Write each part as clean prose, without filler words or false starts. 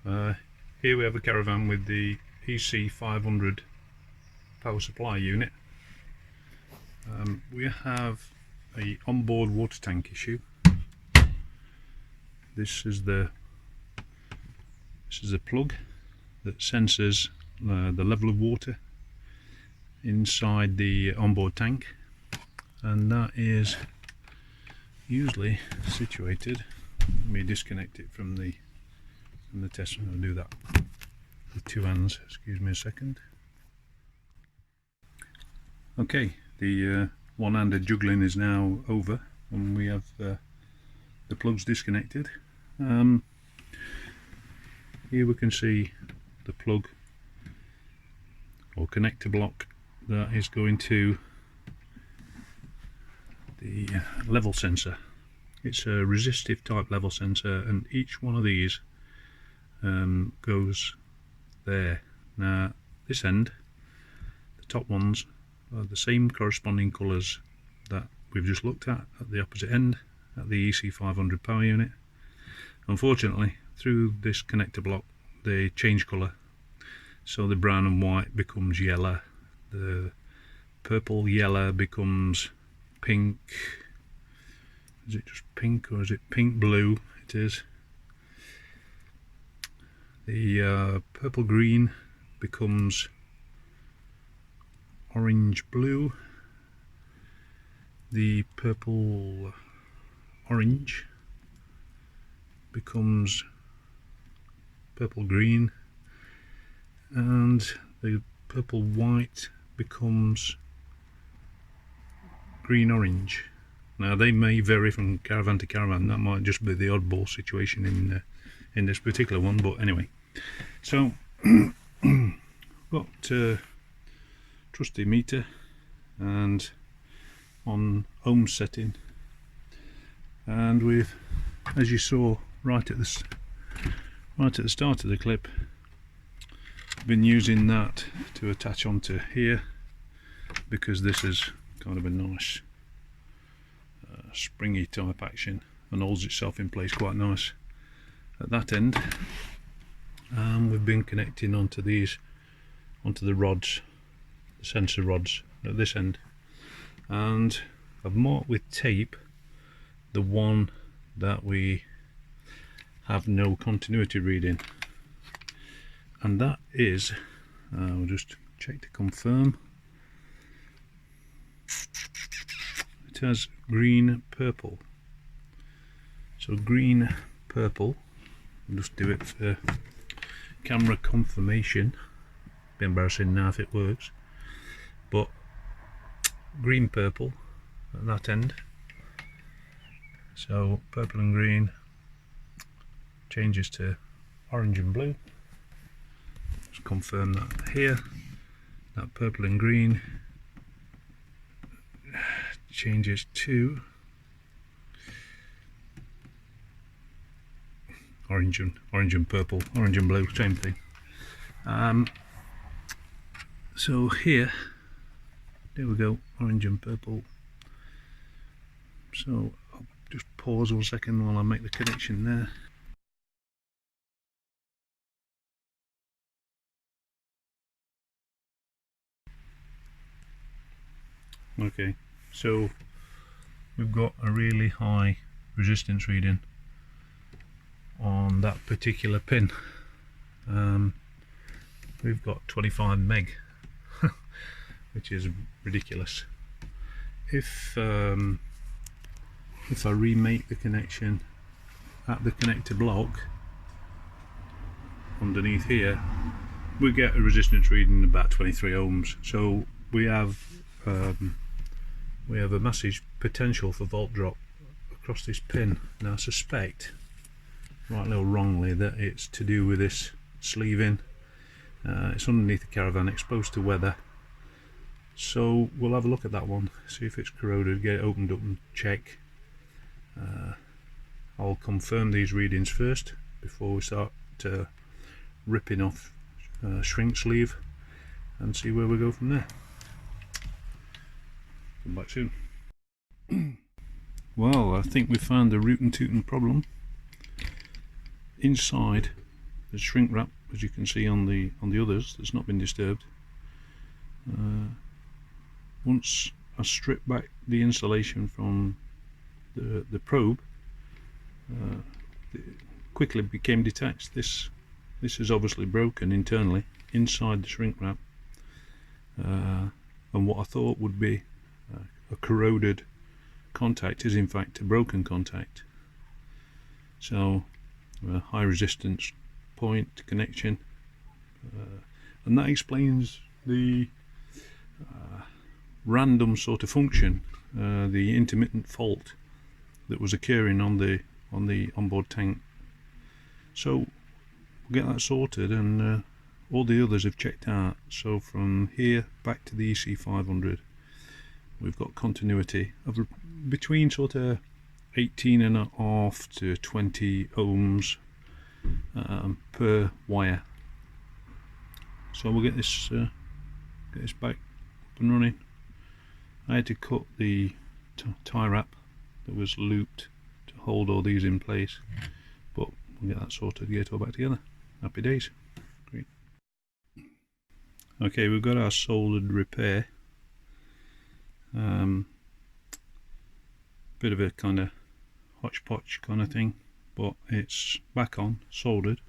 Here we have a Caravan with the EC500 power supply unit. We have a onboard water tank issue. This is the plug that senses the level of water inside the onboard tank, and that is usually situated. Let me disconnect it from the test. I'll do that with two hands. Excuse me a second. Okay, the one-handed juggling is now over, and we have the plugs disconnected. Here we can see the plug or connector block that is going to the level sensor. It's a resistive type level sensor, and each one of these goes there. Now this end, the top ones, are the same corresponding colours that we've just looked at the opposite end, at the EC500 power unit. Unfortunately, through this connector block they change colour, so the brown and white becomes yellow, the purple yellow becomes pink. Is it just pink, or is it pink blue? It is. The purple green becomes orange blue. The purple orange becomes purple green, and the purple white becomes green orange. Now they may vary from caravan to caravan. That might just be the oddball situation in this particular one, but anyway. So got trusty meter and on ohm setting, and we've, as you saw right at the start of the clip, been using that to attach onto here, because this is kind of a nice springy type action and holds itself in place quite nice at that end. We've been connecting onto the rods, the sensor rods at this end, and I've marked with tape the one that we have no continuity reading, and that is, we'll just check to confirm, it has green purple. So green purple, I'll just do it for camera confirmation. Be embarrassing now if it works, but green purple at that end. So purple and green changes to orange and blue. Just confirm that here. That purple and green changes to orange and purple, orange and blue, same thing. So here, there we go, orange and purple. So I'll just pause 1 second while I make the connection there. Okay, so we've got a really high resistance reading on that particular pin. We've got 25 meg, which is ridiculous. If I remake the connection at the connector block underneath here, we get a resistance reading about 23 ohms. So we have a massive potential for volt drop across this pin. Now I suspect, rightly or wrongly, that it's to do with this sleeving. It's underneath the Caravan, exposed to weather, so we'll have a look at that one, see if it's corroded, get it opened up and check. I'll confirm these readings first before we start ripping off shrink sleeve, and see where we go from there. Come back soon. Well, I think we found the rootin' tootin' problem. Inside there's shrink wrap, as you can see on the others, that's not been disturbed. Once I strip back the insulation from the probe, it quickly became detached. This is obviously broken internally inside the shrink wrap, and what I thought would be a corroded contact is in fact a broken contact. So a high resistance point connection, and that explains the random sort of function, the intermittent fault that was occurring on the onboard tank. So we'll get that sorted, and all the others have checked out. So from here back to the EC500 we've got continuity of between sort of 18.5 to 20 ohms per wire. So we'll get this back up and running. I had to cut the tie wrap that was looped to hold all these in place, but we'll get that sorted, get it all back together. Happy days. Great. Okay, we've got our soldered repair. Bit of a kind of hodgepodge kind of thing, but it's back on, soldered.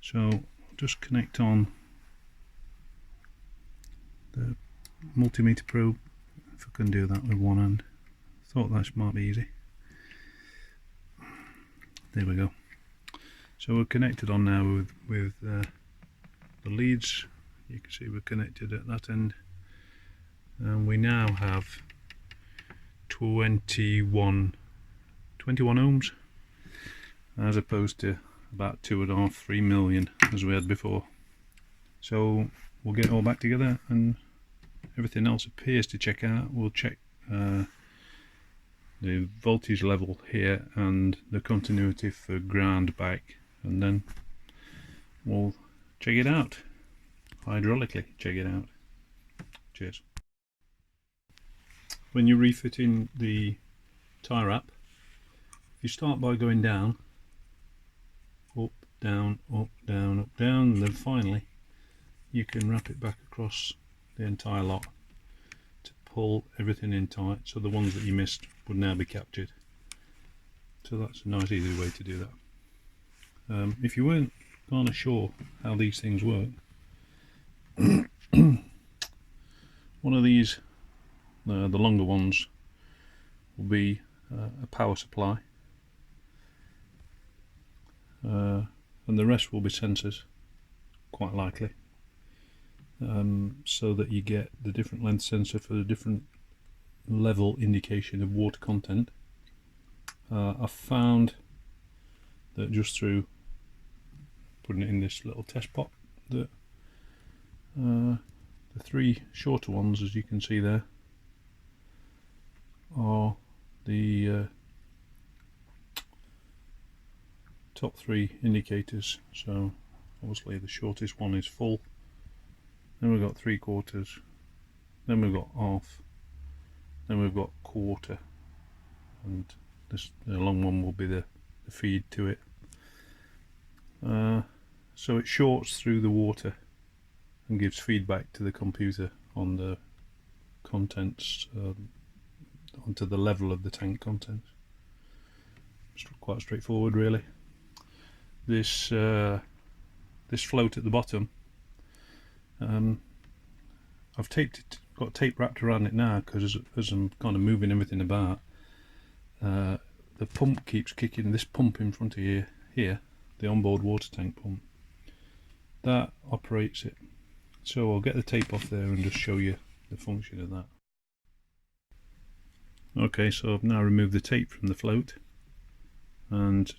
So just connect on the multimeter probe, if I can do that with one hand. Thought that might be easy. There we go. So we're connected on now with the leads. You can see we're connected at that end, and we now have 21 ohms, as opposed to about 2.5–3 million as we had before. So we'll get it all back together, and everything else appears to check out. We'll check the voltage level here and the continuity for ground back, and then we'll check it out, hydraulically check it out. Cheers. When you're refitting the tie wrap, if you start by going down, up, down, up, down, up, down, and then finally you can wrap it back across the entire lot to pull everything in tight, so the ones that you missed would now be captured. So that's a nice easy way to do that. If you weren't kind of sure how these things work, one of these, the longer ones, will be a power supply, and the rest will be sensors, quite likely, so that you get the different length sensor for the different level indication of water content. I've found that just through putting it in this little test pot, that the three shorter ones, as you can see there, are the top three indicators. So obviously the shortest one is full, then we've got 3/4, then we've got half, then we've got quarter, and the long one will be the feed to it. So it shorts through the water and gives feedback to the computer on the contents, onto the level of the tank contents. It's quite straightforward, really. This float at the bottom, I've got tape wrapped around it now, because as I'm kind of moving everything about, the pump keeps kicking. This pump in front of you here, the onboard water tank pump, that operates it. So I'll get the tape off there and just show you the function of that. Okay, so I've now removed the tape from the float, and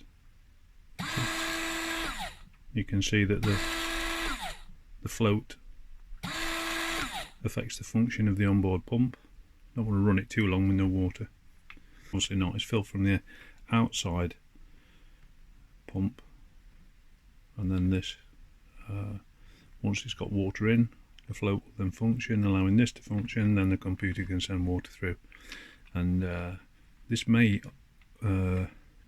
you can see that the float affects the function of the onboard pump. Don't want to run it too long with no water. Obviously not, it's filled from the outside pump, and then this, once it's got water in, the float will then function, allowing this to function, then the computer can send water through. And this may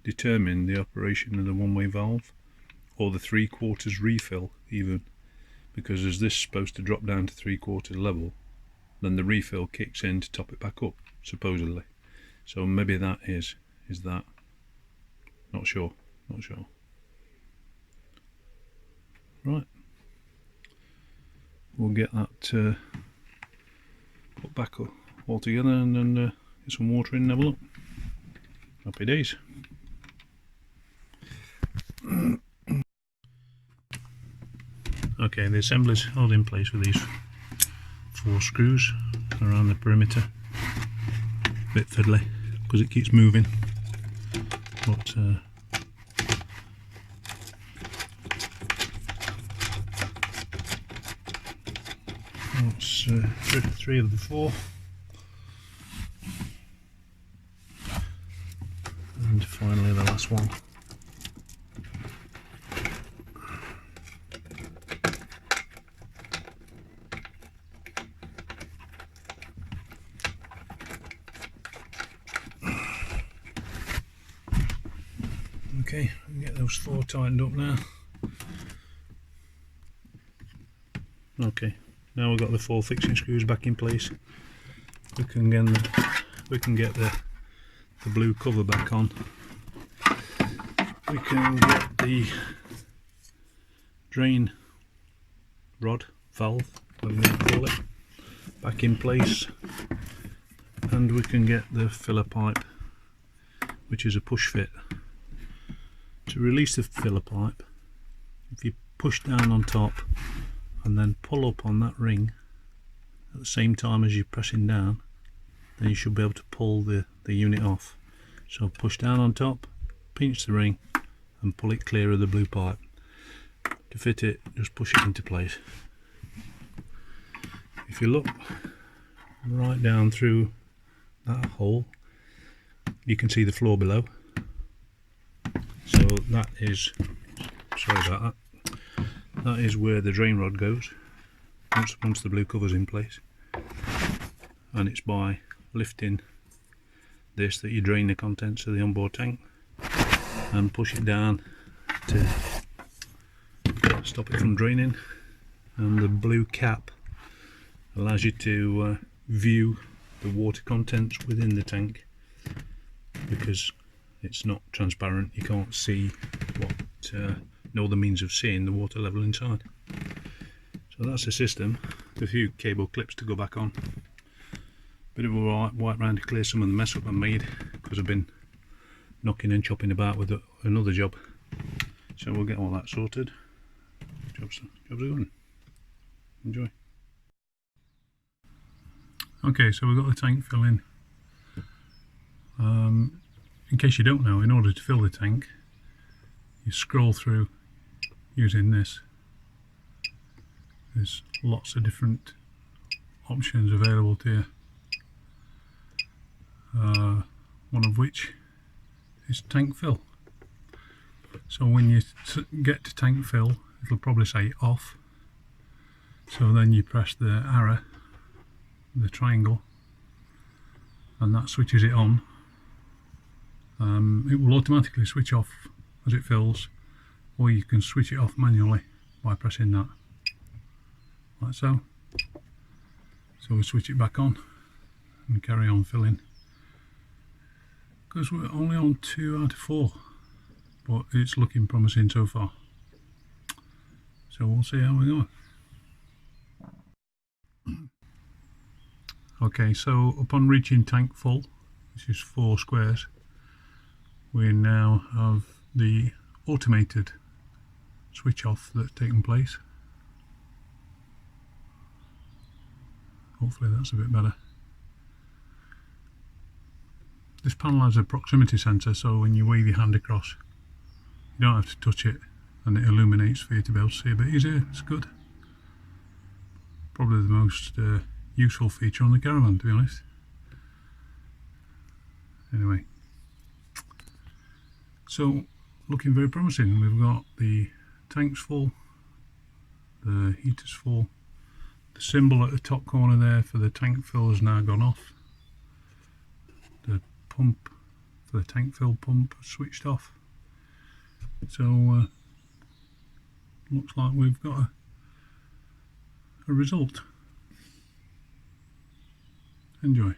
determine the operation of the one-way valve, or the 3/4 refill even, because as this is supposed to drop down to 3/4 level, then the refill kicks in to top it back up, supposedly. So maybe that is that. Not sure. Right, we'll get that put back all together and then get some water in and have a look. Happy days. Okay, the assembly's held in place with these 4 screws around the perimeter. A bit fiddly because it keeps moving, but that's 3 of the 4, and finally the last one. Okay, we can get those 4 tightened up now. Okay, now we've got the 4 fixing screws back in place. We can get the blue cover back on. We can get the drain rod, valve, whatever you call it, back in place, and we can get the filler pipe, which is a push fit. To release the filler pipe, if you push down on top and then pull up on that ring at the same time as you're pressing down, then you should be able to pull the unit off. So push down on top, pinch the ring and pull it clear of the blue pipe. To fit it, just push it into place. If you look right down through that hole, you can see the floor below. So that is, sorry about that, that is where the drain rod goes once the blue cover's in place, and it's by lifting this that you drain the contents of the onboard tank and push it down to stop it from draining. And the blue cap allows you to view the water contents within the tank, because it's not transparent, you can't see no other means of seeing the water level inside. So that's the system. A few cable clips to go back on. Bit of a wipe round to clear some of the mess up I made, because I've been knocking and chopping about with another job. So we'll get all that sorted. Jobs are going. Enjoy. Okay, so we've got the tank fill in. In case you don't know, in order to fill the tank, you scroll through using this. There's lots of different options available to you, one of which is tank fill. So when you get to tank fill, it'll probably say off. So then you press the arrow, the triangle, and that switches it on. It will automatically switch off as it fills, or you can switch it off manually by pressing that, like so. So we switch it back on and carry on filling, because we're only on 2 out of 4, but it's looking promising so far. So we'll see how we go. Okay, so upon reaching tank full, which is 4 squares, we now have the automated switch off that's taken place. Hopefully that's a bit better. This panel has a proximity sensor, so when you wave your hand across, you don't have to touch it, and it illuminates for you to be able to see a bit easier. It's good. Probably the most useful feature on the Caravan, to be honest. Anyway, so looking very promising. We've got the tanks full, the heaters full, the symbol at the top corner there for the tank fill has now gone off, the pump for the tank fill pump switched off. So looks like we've got a result. Enjoy.